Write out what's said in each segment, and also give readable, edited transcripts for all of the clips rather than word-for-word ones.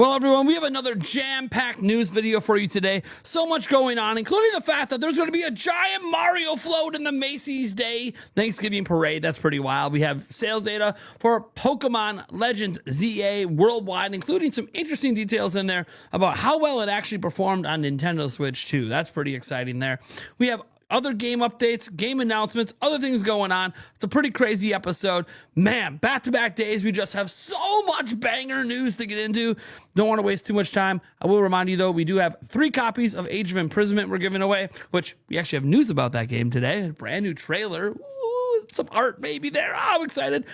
Well, everyone, we have another jam-packed news video for you today. So much going on, including the fact that there's going to be a giant Mario float in the Macy's Day Thanksgiving Parade. That's pretty wild. We have sales data for Pokemon Legends ZA worldwide, including some interesting details in there about how well it actually performed on Nintendo Switch 2. That's pretty exciting there. We have other game updates, game announcements, other things going on. It's a pretty crazy episode. Man, back-to-back days, we just have so much banger news to get into. Don't want to waste too much time. I will remind you, though, we do have 3 copies of Age of Imprisonment we're giving away, which we actually have news about that game today. A brand new trailer. Ooh, some art maybe there. Oh, I'm excited.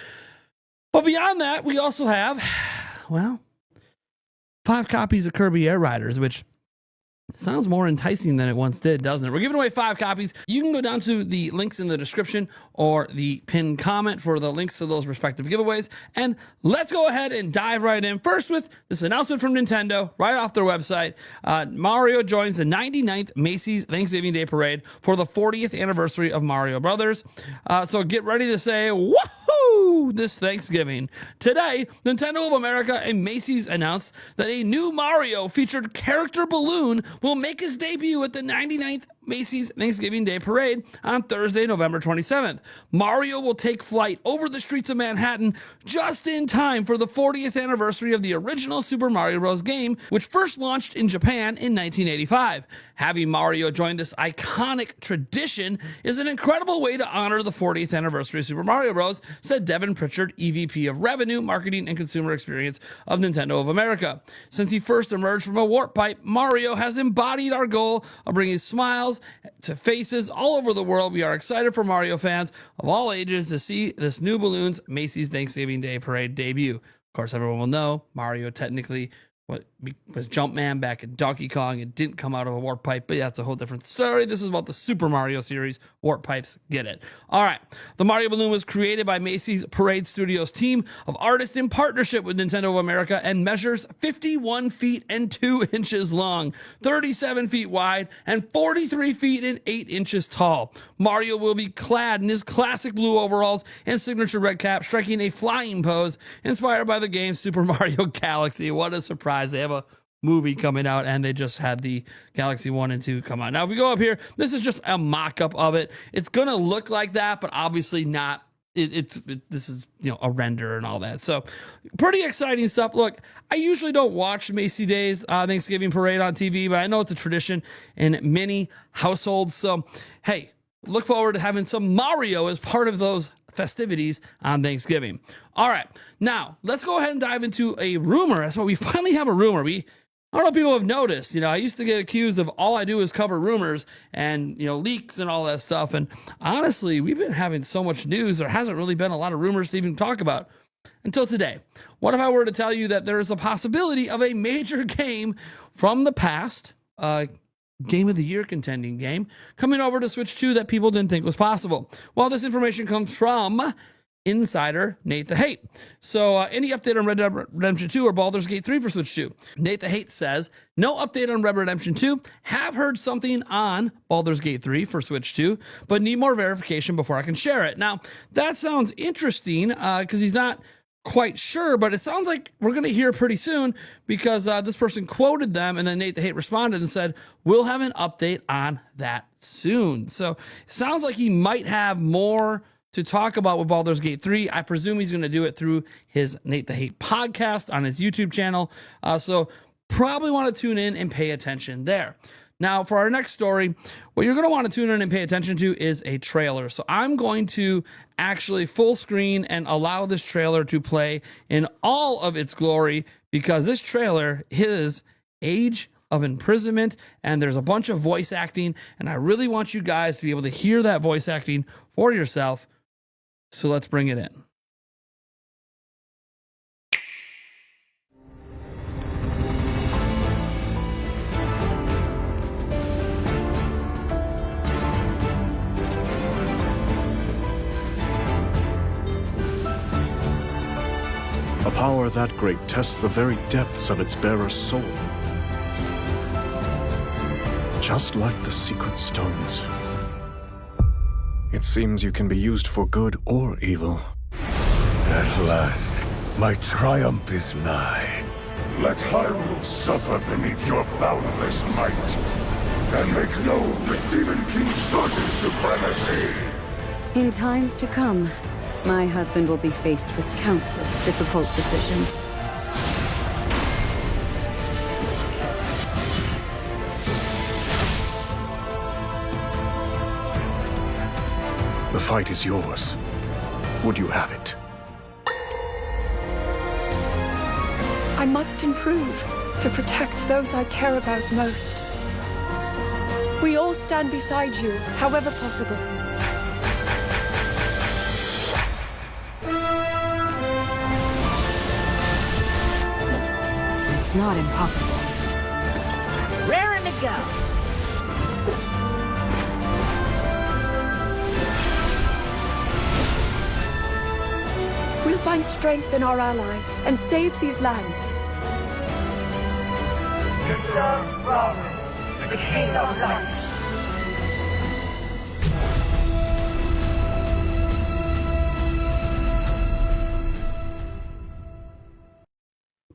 But beyond that, we also have, well, 5 copies of Kirby Air Riders, which sounds more enticing than it once did, doesn't it? We're giving away 5 copies. You can go down to the links in the description or the pinned comment for the links to those respective giveaways. And let's go ahead and dive right in. First with this announcement from Nintendo right off their website. Mario joins the 99th Macy's Thanksgiving Day Parade for the 40th anniversary of Mario Brothers. So get ready to say, woohoo, this Thanksgiving. Today, Nintendo of America and Macy's announced that a new Mario featured character balloon will make his debut at the 99th Macy's Thanksgiving Day Parade on Thursday, November 27th. Mario will take flight over the streets of Manhattan just in time for the 40th anniversary of the original Super Mario Bros. Game, which first launched in Japan in 1985. Having Mario join this iconic tradition is an incredible way to honor the 40th anniversary of Super Mario Bros., said Devin Pritchard, EVP of Revenue, Marketing, and Consumer Experience of Nintendo of America. Since he first emerged from a warp pipe, Mario has embodied our goal of bringing smiles to faces all over the world. We are excited for Mario fans of all ages to see this new Balloons Macy's Thanksgiving Day Parade debut. Of course, everyone will know Mario technically was Jumpman back in Donkey Kong. It didn't come out of a warp pipe, but yeah, that's a whole different story. This is about the Super Mario series. Warp pipes, get it. All right. The Mario Balloon was created by Macy's Parade Studios team of artists in partnership with Nintendo of America and measures 51 feet and 2 inches long, 37 feet wide, and 43 feet and 8 inches tall. Mario will be clad in his classic blue overalls and signature red cap, striking a flying pose inspired by the game Super Mario Galaxy. What a surprise. They have a movie coming out, and they just had the Galaxy 1 and 2 come out. Now, if we go up here, this is just a mock-up of it. It's going to look like that, but obviously not. This is, a render and all that. So pretty exciting stuff. Look, I usually don't watch Macy's Days Thanksgiving Parade on TV, but I know it's a tradition in many households. So, hey, look forward to having some Mario as part of those festivities on Thanksgiving. All right, now let's go ahead and dive into a rumor. That's why we finally have a rumor. I don't know if people have noticed, I used to get accused of all I do is cover rumors and, leaks and all that stuff. And honestly, we've been having so much news. There hasn't really been a lot of rumors to even talk about until today. What if I were to tell you that there is a possibility of a major game from the past, Game of the Year contending game, coming over to Switch 2 that people didn't think was possible? Well, this information comes from insider Nate the Hate. So any update on Red Dead Redemption 2 or Baldur's Gate 3 for Switch 2? Nate the Hate says, no update on Red Dead Redemption 2. Have heard something on Baldur's Gate 3 for Switch 2, but need more verification before I can share it. Now, that sounds interesting because he's not quite sure, but it sounds like we're going to hear pretty soon because this person quoted them, and then Nate the Hate responded and said, we'll have an update on that soon. So it sounds like he might have more to talk about with Baldur's Gate 3. I presume he's going to do it through his Nate the Hate podcast on his YouTube channel. So probably want to tune in and pay attention there. Now, for our next story, what you're going to want to tune in and pay attention to is a trailer. So I'm going to actually full screen and allow this trailer to play in all of its glory because this trailer is Age of Imprisonment, and there's a bunch of voice acting, and I really want you guys to be able to hear that voice acting for yourself. So let's bring it in. A power that great tests the very depths of its bearer's soul. Just like the secret stones. It seems you can be used for good or evil. At last, my triumph is nigh. Let Hyrule suffer beneath your boundless might, and make known the Demon King's certain supremacy. In times to come, my husband will be faced with countless difficult decisions. The fight is yours. Would you have it? I must improve to protect those I care about most. We all stand beside you, however possible. It's not impossible. Raring to go. We'll find strength in our allies and save these lands. To serve Ramen, the King of Light.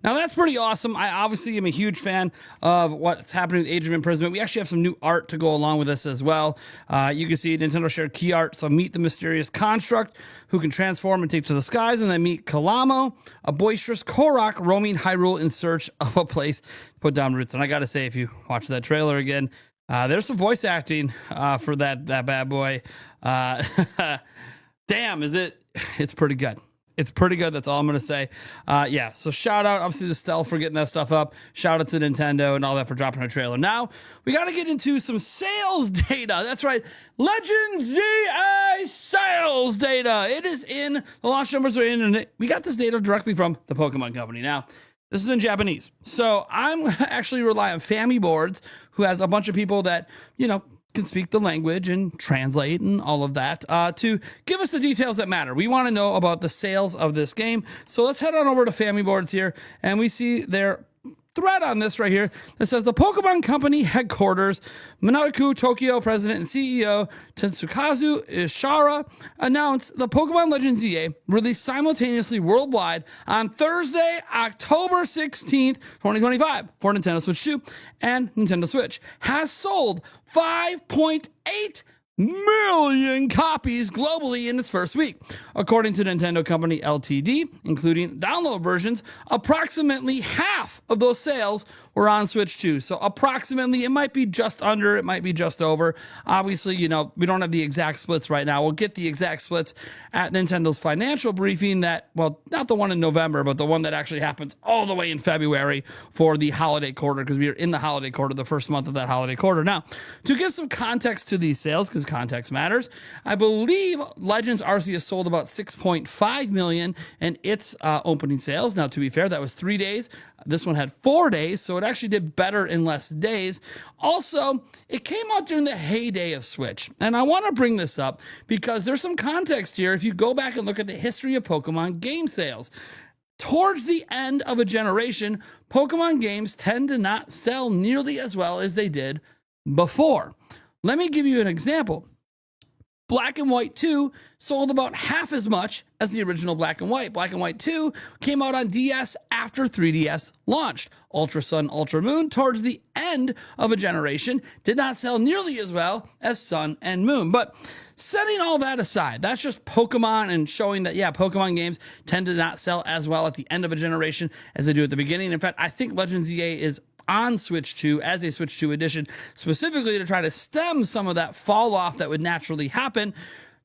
Now that's pretty awesome. I obviously am a huge fan of what's happening with Age of Imprisonment. We actually have some new art to go along with this as well. You can see Nintendo shared key art. So meet the mysterious construct who can transform and take to the skies, and then meet Kalamo, a boisterous Korok roaming Hyrule in search of a place to put down roots. And I got to say, if you watch that trailer again, there's some voice acting for that bad boy. Damn, it's pretty good. It's pretty good. That's all I'm going to say. Yeah, so shout out, obviously, to Stealth for getting that stuff up. Shout out to Nintendo and all that for dropping a trailer. Now, we got to get into some sales data. That's right. Legend ZA sales data. It is in. The launch numbers are in, and we got this data directly from the Pokemon Company. Now, this is in Japanese. So I'm actually rely on Fami Boards, who has a bunch of people that, can speak the language and translate and all of that to give us the details that matter. We want to know about the sales of this game. So let's head on over to Fami Boards here, and we see their thread on this right here that says the Pokemon Company headquarters, Minato Tokyo president and CEO Tetsukazu Ishara announced the Pokemon Legends EA released simultaneously worldwide on Thursday, October 16th, 2025 for Nintendo Switch 2 and Nintendo Switch has sold 5.8 million copies globally in its first week. According to Nintendo Company Ltd., including download versions, approximately half of those sales were on Switch 2. So approximately, it might be just under, it might be just over. Obviously, we don't have the exact splits right now. We'll get the exact splits at Nintendo's financial briefing not the one in November, but the one that actually happens all the way in February for the holiday quarter, because we are in the holiday quarter, the first month of that holiday quarter. Now, to give some context to these sales, because context matters, I believe Legends Arceus sold about 6.5 million in its opening sales. Now, to be fair, that was 3 days. This one had 4 days, so it actually did better in less days. Also, it came out during the heyday of Switch. And I want to bring this up because there's some context here. If you go back and look at the history of Pokemon game sales, towards the end of a generation, Pokemon games tend to not sell nearly as well as they did before. Let me give you an example. Black and White 2 sold about half as much as the original Black and White. Black and White 2 came out on DS after 3DS launched. Ultra Sun, Ultra Moon, towards the end of a generation, did not sell nearly as well as Sun and Moon. But setting all that aside, that's just Pokemon and showing that, Pokemon games tend to not sell as well at the end of a generation as they do at the beginning. In fact, I think Legends EA is on Switch 2 as a Switch 2 edition, specifically to try to stem some of that fall off that would naturally happen.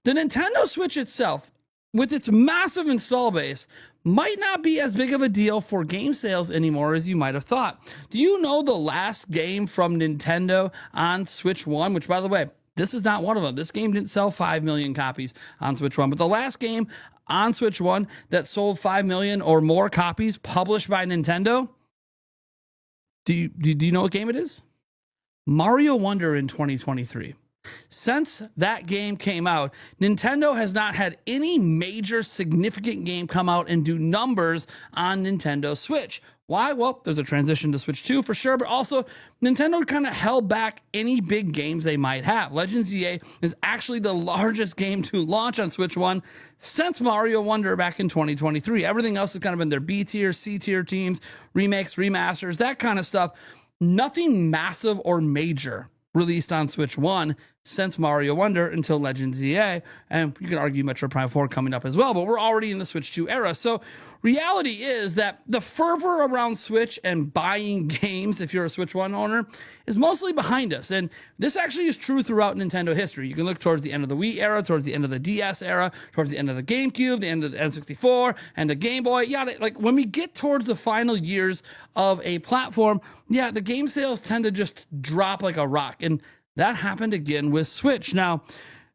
The Nintendo Switch itself, with its massive install base, might not be as big of a deal for game sales anymore as you might have thought. Do you know the last game from Nintendo on Switch 1, which, by the way, this is not one of them. This game didn't sell 5 million copies on Switch 1, but the last game on Switch 1 that sold 5 million or more copies published by Nintendo, do you know what game it is? Mario Wonder in 2023. Since that game came out, Nintendo has not had any major significant game come out and do numbers on Nintendo Switch. Why? Well, there's a transition to Switch 2 for sure, but also Nintendo kind of held back any big games they might have. Legends EA is actually the largest game to launch on Switch 1 since Mario Wonder back in 2023. Everything else has kind of been their B tier, C tier teams, remakes, remasters, that kind of stuff. Nothing massive or major released on Switch 1 since Mario Wonder until Legends EA, and you can argue Metro Prime 4 coming up as well, but we're already in the Switch 2 era. So reality is that the fervor around Switch and buying games, if you're a Switch 1 owner, is mostly behind us. And this actually is true throughout Nintendo history. You can look towards the end of the Wii era, towards the end of the DS era, towards the end of the GameCube, the end of the N64, and the Game Boy. Yeah, like when we get towards the final years of a platform, yeah, the game sales tend to just drop like a rock. And that happened again with Switch. Now,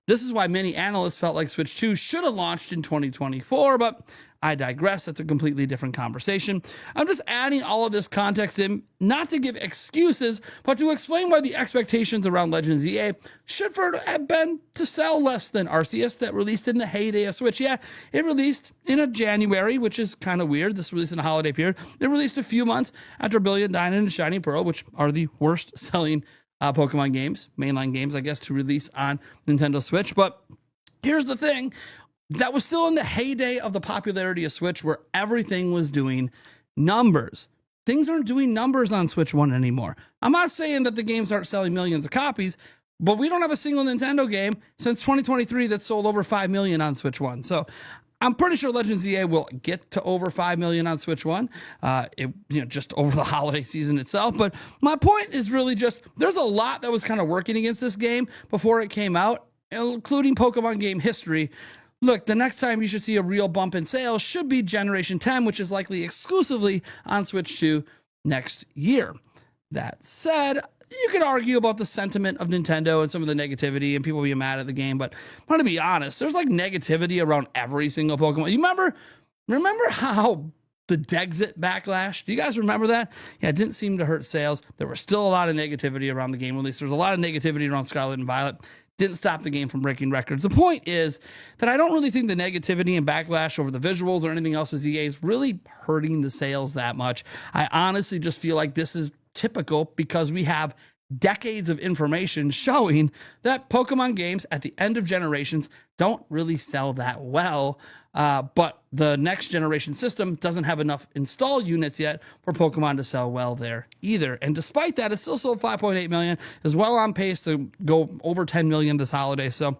this is why many analysts felt like Switch 2 should have launched in 2024, but I digress. That's a completely different conversation. I'm just adding all of this context in, not to give excuses, but to explain why the expectations around Legends EA should have been to sell less than Arceus that released in the heyday of Switch. Yeah, it released in a January, which is kind of weird. This released in a holiday period. It released a few months after Brilliant Diamond and Shining Pearl, which are the worst selling Pokemon games, mainline games, I guess, to release on Nintendo Switch. But here's the thing. That was still in the heyday of the popularity of Switch where everything was doing numbers. Things aren't doing numbers on Switch 1 anymore. I'm not saying that the games aren't selling millions of copies, but we don't have a single Nintendo game since 2023 that sold over 5 million on Switch 1. So I'm pretty sure Legends EA will get to over 5 million on Switch 1, just over the holiday season itself. But my point is really just there's a lot that was kind of working against this game before it came out, including Pokemon game history. Look, the next time you should see a real bump in sales should be Generation 10, which is likely exclusively on Switch 2 next year. That said, you could argue about the sentiment of Nintendo and some of the negativity and people being mad at the game, but I'm going to be honest, there's like negativity around every single Pokemon. You remember how the Dexit backlash? Do you guys remember that? Yeah, it didn't seem to hurt sales. There was still a lot of negativity around the game release. There was a lot of negativity around Scarlet and Violet. Didn't stop the game from breaking records. The point is that I don't really think the negativity and backlash over the visuals or anything else with EA is really hurting the sales that much. I honestly just feel like this is typical because we have decades of information showing that Pokemon games at the end of generations don't really sell that well. But the next generation system doesn't have enough install units yet for Pokemon to sell well there either. And despite that, it still sold 5.8 million, is well on pace to go over 10 million this holiday. So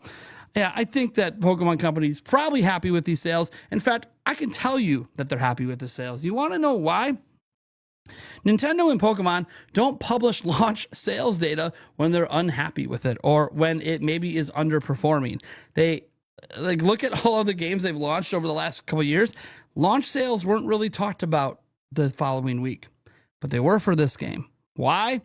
yeah, I think that Pokemon Company's probably happy with these sales. In fact, I can tell you that they're happy with the sales. You want to know why? Nintendo and Pokemon don't publish launch sales data when they're unhappy with it or when it maybe is underperforming. They look at all of the games they've launched over the last couple of years. Launch sales weren't really talked about the following week, but they were for this game. Why?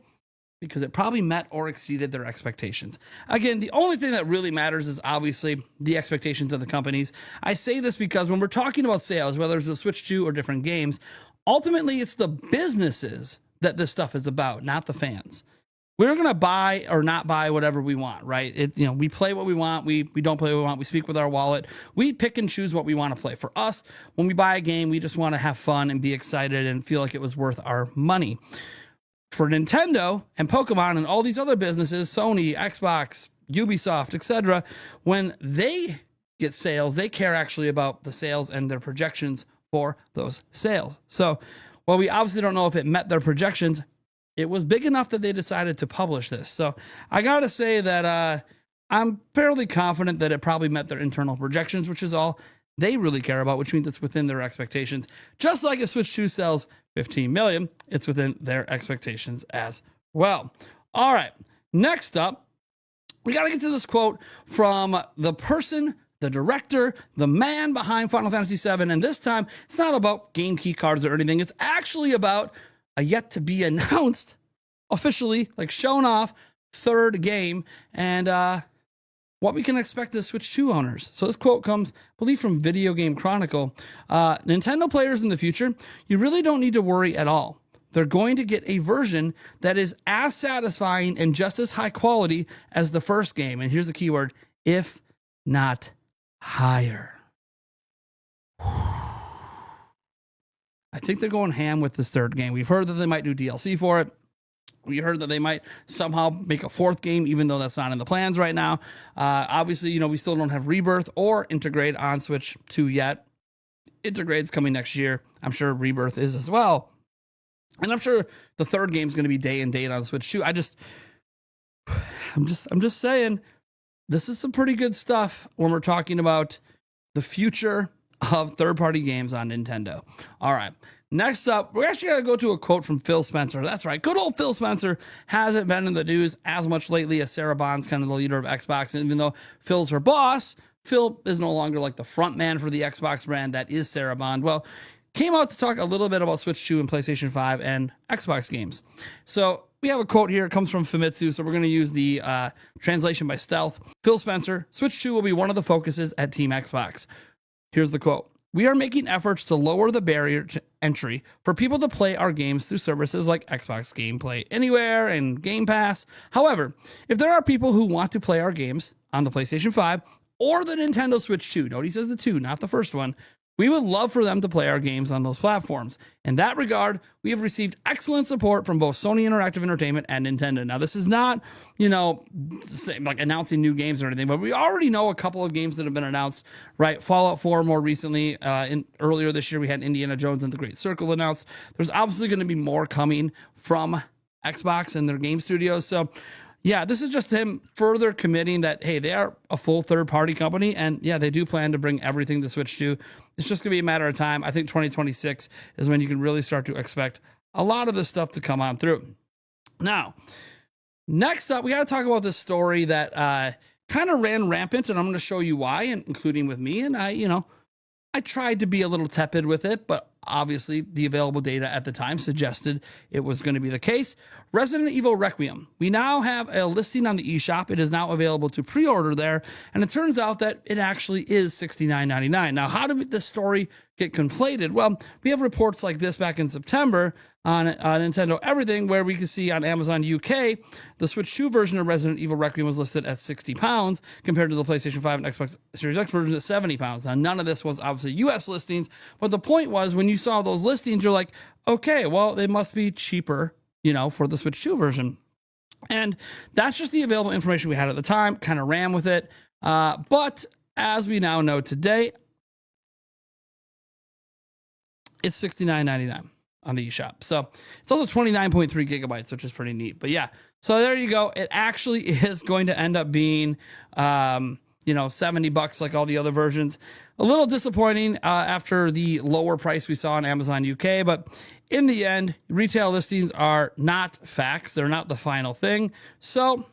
Because it probably met or exceeded their expectations. Again, the only thing that really matters is obviously the expectations of the companies. I say this because when we're talking about sales, whether it's the Switch 2 or different games, ultimately it's the businesses that this stuff is about, not the fans. We're going to buy or not buy whatever we want, right? We play what we want. We don't play what we want. We speak with our wallet. We pick and choose what we want to play. For us, when we buy a game, we just want to have fun and be excited and feel like it was worth our money. For Nintendo and Pokemon and all these other businesses, Sony, Xbox, Ubisoft, etc., when they get sales, they care actually about the sales and their projections for those sales. So while we obviously don't know if it met their projections, it was big enough that they decided to publish this. So I got to say that I'm fairly confident that it probably met their internal projections, which is all they really care about, which means it's within their expectations. Just like if Switch 2 sells 15 million, it's within their expectations as well. All right, next up, we got to get to this quote from the person, the director, the man behind Final Fantasy VII. And this time, it's not about game key cards or anything. It's actually about a yet to be announced, officially, shown off, third game, and what we can expect as Switch 2 owners. So this quote comes, I believe, from Video Game Chronicle. Nintendo players in the future, you really don't need to worry at all. They're going to get a version that is as satisfying and just as high quality as the first game. And here's the keyword, if not higher. I think they're going ham with this third game. We've heard that they might do DLC for it. We heard that they might somehow make a fourth game, even though that's not in the plans right now. Obviously, you know, we still don't have Rebirth or Intergrade on Switch 2 yet. Intergrade's coming next year. I'm sure Rebirth is as well. And I'm sure the third game is going to be day and date on Switch 2. I'm just saying, this is some pretty good stuff when we're talking about the future of third-party games on Nintendo. All right. Next up, we're actually going to go to a quote from Phil Spencer. That's right. Good old Phil Spencer hasn't been in the news as much lately as Sarah Bond's kind of the leader of Xbox. And even though Phil's her boss, Phil is no longer like the front man for the Xbox brand that is Sarah Bond. Well, came out to talk a little bit about Switch 2 and PlayStation 5 and Xbox games. So we have a quote here. It comes from Famitsu, so we're going to use the translation by Stealth. Phil Spencer, Switch 2 will be one of the focuses at Team Xbox. Here's the quote. We are making efforts to lower the barrier to entry for people to play our games through services like Xbox Gameplay Anywhere and Game Pass. However, if there are people who want to play our games on the PlayStation 5 or the Nintendo Switch 2, note he says the 2, not the first one, we would love for them to play our games on those platforms. In that regard, we have received excellent support from both Sony Interactive Entertainment and Nintendo. Now, this is not, you know, like announcing new games or anything, but we already know a couple of games that have been announced, right? Fallout 4 more recently. Earlier this year, we had Indiana Jones and the Great Circle announced. There's obviously going to be more coming from Xbox and their game studios. So, yeah, this is just him further committing that, hey, they are a full third-party company, and yeah, they do plan to bring everything to Switch 2. It's just going to be a matter of time. I think 2026 is when you can really start to expect a lot of this stuff to come on through. Now, next up, we got to talk about this story that kind of ran rampant, and I'm going to show you why, and including with me. And I tried to be a little tepid with it, but obviously the available data at the time suggested it was going to be the case. Resident Evil Requiem. We now have a listing on the eShop. It is now available to pre-order there, and it turns out that it actually is $69.99. Now, how did this story get conflated? Well, we have reports like this back in September on Nintendo Everything, where we can see on Amazon UK, the Switch 2 version of Resident Evil Requiem was listed at £60 compared to the PlayStation 5 and Xbox Series X version at £70. Now, none of this was obviously US listings, but the point was when you saw those listings, you're like, okay, well, they must be cheaper, for the Switch 2 version. And that's just the available information we had at the time, kind of ran with it. But as we now know today, it's $69.99 on the eShop. So it's also 29.3 gigabytes, which is pretty neat. But yeah, so there you go. It actually is going to end up being, $70 like all the other versions. A little disappointing after the lower price we saw on Amazon UK, but in the end, retail listings are not facts. They're not the final thing. So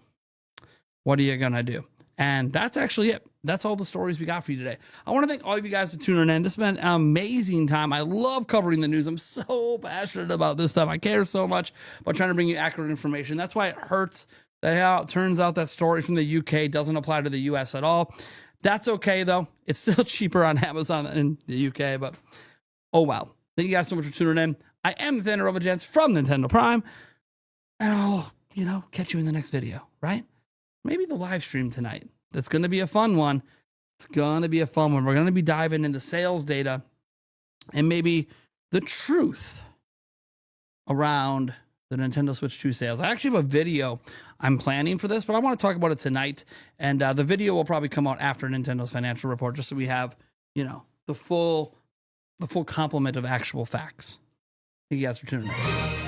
what are you going to do? And that's actually it. That's all the stories we got for you today. I want to thank all of you guys for tuning in. This has been an amazing time. I love covering the news. I'm so passionate about this stuff. I care so much about trying to bring you accurate information. That's why it hurts that it turns out that story from the UK doesn't apply to the US at all. That's okay, though. It's still cheaper on Amazon in the UK, but oh well. Thank you guys so much for tuning in. I am the Thunder of Gents from Nintendo Prime, and I'll, catch you in the next video, right? Maybe the live stream tonight. That's going to be a fun one. It's going to be a fun one. We're going to be diving into sales data and maybe the truth around the Nintendo Switch 2 sales. I actually have a video I'm planning for this, but I want to talk about it tonight. And the video will probably come out after Nintendo's financial report, just so we have, the full complement of actual facts. Thank you guys for tuning in.